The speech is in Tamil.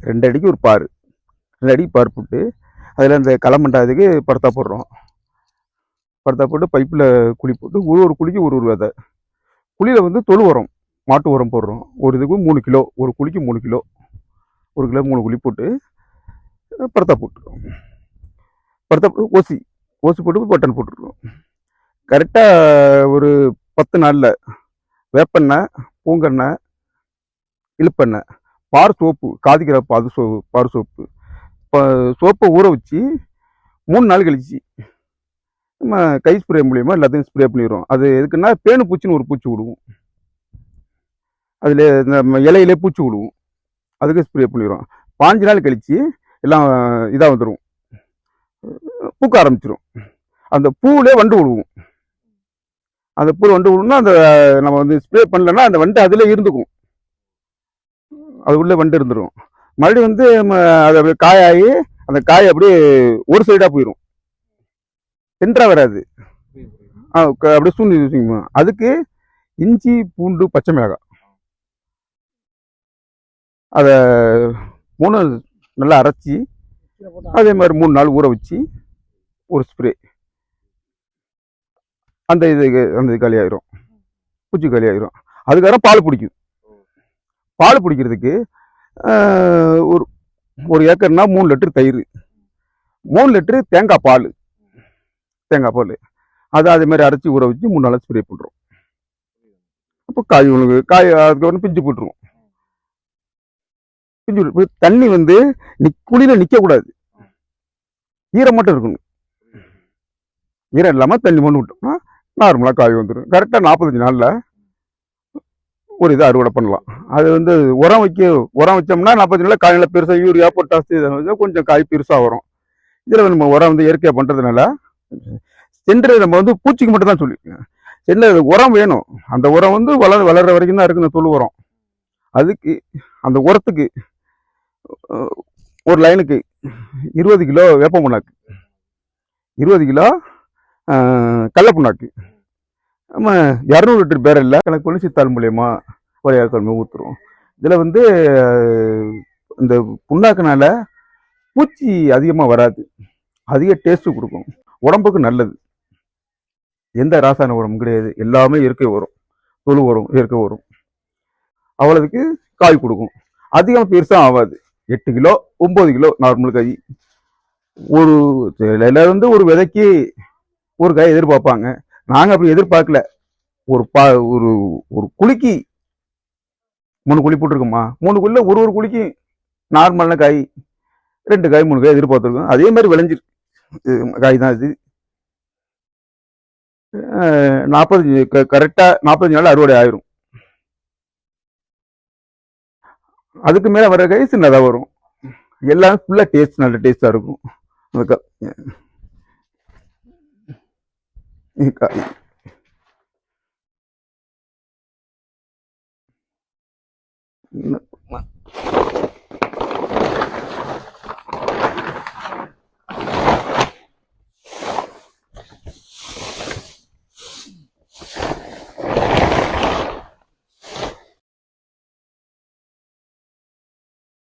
2 அடிக்கு ஒரு பாரு, 2 அடிக்கு பார் போட்டு அதில் அந்த களை மண்டாததுக்கு படுத்தா போடுறோம். படுத்தா போட்டு பைப்பில் குழி போட்டு ஒரு குழிக்கு ஒரு விதை. குழியில் வந்து தொழு உரம், மாட்டு உரம் போடுறோம். ஒரு இதுக்கு 3 கிலோ, ஒரு குழிக்கு 3 கிலோ, 1 கிலோ 3 குழி போட்டு படுத்தா போட்டுருவோம். படுத்தா போட்டு ஓசி போட்டு பட்டன் போட்டுருவோம். கரெக்டாக ஒரு 10 நாளில் வேப்பெண்ணெய், பூங்கெண்ணெய், இழுப்பெண்ணெய், பார் சோப்பு, காதிக்கிற பார் சோப்பு, இப்போ சோப்பை ஊற வச்சு 3 நாள் கழிச்சு நம்ம கை ஸ்ப்ரே மூலியமாக எல்லாத்தையும் ஸ்ப்ரே பண்ணிடுவோம். அது எதுக்குன்னா பேனு பூச்சின்னு ஒரு பூச்சி விடுவோம். அதில் இந்த இலையிலே பூச்சி விடுவோம், அதுக்கு ஸ்ப்ரே பண்ணிடுவோம். 5 நாள் கழிச்சு எல்லாம் இதாக வந்துடும், பூக்க ஆரம்பிச்சிடும். அந்த பூவிலே வண்டு விடுவோம். அந்த பூ வண்டு விடணும்னா அந்த நம்ம வந்து ஸ்ப்ரே பண்ணலன்னா அந்த வண்டு அதில் இருந்துக்கும், அது உள்ளே வண்டு இருந்துடும். மறுபடியும் வந்து அது அப்படியே காயாகி அந்த காய் அப்படியே ஒரு சைடாக போயிடும், சென்டராக வராது. அப்படியே சூழ்நிலை. அதுக்கு இஞ்சி, பூண்டு, பச்சை மிளகாய் அதை 3 நல்லா அரைச்சி அதே மாதிரி 3 நாள் ஊற வச்சு ஒரு ஸ்ப்ரே, அந்த இது காலியாயிரும், பூச்சி காலியாயிரும். அதுக்கப்புறம் பால் பிடிக்கும். பால் பிடிக்கிறதுக்கு ஒரு ஏக்கர்னா 3 லிட்டர் தயிர், 3 லிட்டரு தேங்காய் பால் அதை அதே மாதிரி அரைச்சி ஊற வச்சு 3 நாள் ஸ்ப்ரே பண்ணுறோம். அப்போ காய் அதுக்கப்புறம் பிஞ்சு போட்டுருவோம். தண்ணி வந்து குழியில நிற்கக்கூடாது, ஈரம் மட்டும் இருக்கணும். ஈரம் இல்லாமல் தண்ணி மட்டும் விட்டோம்னா நார்மலாக காய் வந்துடும். கரெக்டாக 45 நாளில் ஒரு இதை அறுவடை பண்ணலாம். அது வந்து உரம் வச்சோம்னா 45 நாளில் காய் நல்லா பெருசாக, யூரியா பொட்டாசு கொஞ்சம் காய் பெருசாக வரும். இதில் நம்ம உரம் வந்து இயற்கையாக பண்ணுறதுனால சென்று நம்ம வந்து பூச்சிக்கு மட்டும் தான் சொல்லி சென்று உரம் வேணும். அந்த உரம் வந்து வளர்ற வரைக்கும் தான் இருக்குது, தொழு உரம். அதுக்கு அந்த உரத்துக்கு ஒரு லைனுக்கு 20 கிலோ வேப்ப புண்ணாக்கு, 20 கிலோ கடல புண்ணாக்கு, நம்ம 200 லிட்டர் பேரல்ல கணக்கு பண்ணி சித்தாள் மூலயமா ஒரு ஏக்கர் ஊற்றுருவோம். இதில் வந்து இந்த புண்ணாக்குனால பூச்சி அதிகமாக வராது, அதிக டேஸ்ட்டு கொடுக்கும், உடம்புக்கு நல்லது. எந்த ராசாயன உரம் கிடையாது, எல்லாமே இயற்கை உரம், தொழு உரம், இயற்கை உரம். அவ்வளவுக்கு காய் கொடுக்கும், அதிகம் பெருசாக ஆகாது. 8 கிலோ 9 கிலோ நார்மல் காய். ஒரு வந்து ஒரு விதைக்கு ஒரு காய் எதிர்பார்ப்பாங்க, நாங்கள் அப்படி எதிர்பார்க்கல. ஒரு குழிக்கு 3 குழி போட்டிருக்கோமா, 3 குழியில் ஒரு குழிக்கு நார்மலான காய் 2 காய் 3 காய் எதிர்பார்த்துருக்கோம். அதே மாதிரி விளைஞ்சிருக்கு காய் தான் இது. 45 கரெக்டாக 45 நாள் அறுவடை ஆயிரும். அதுக்கு மேலே வர காய் சின்னதாக வரும். எல்லாமே ஃபுல்லாக டேஸ்ட், நல்ல டேஸ்டாக இருக்கும்.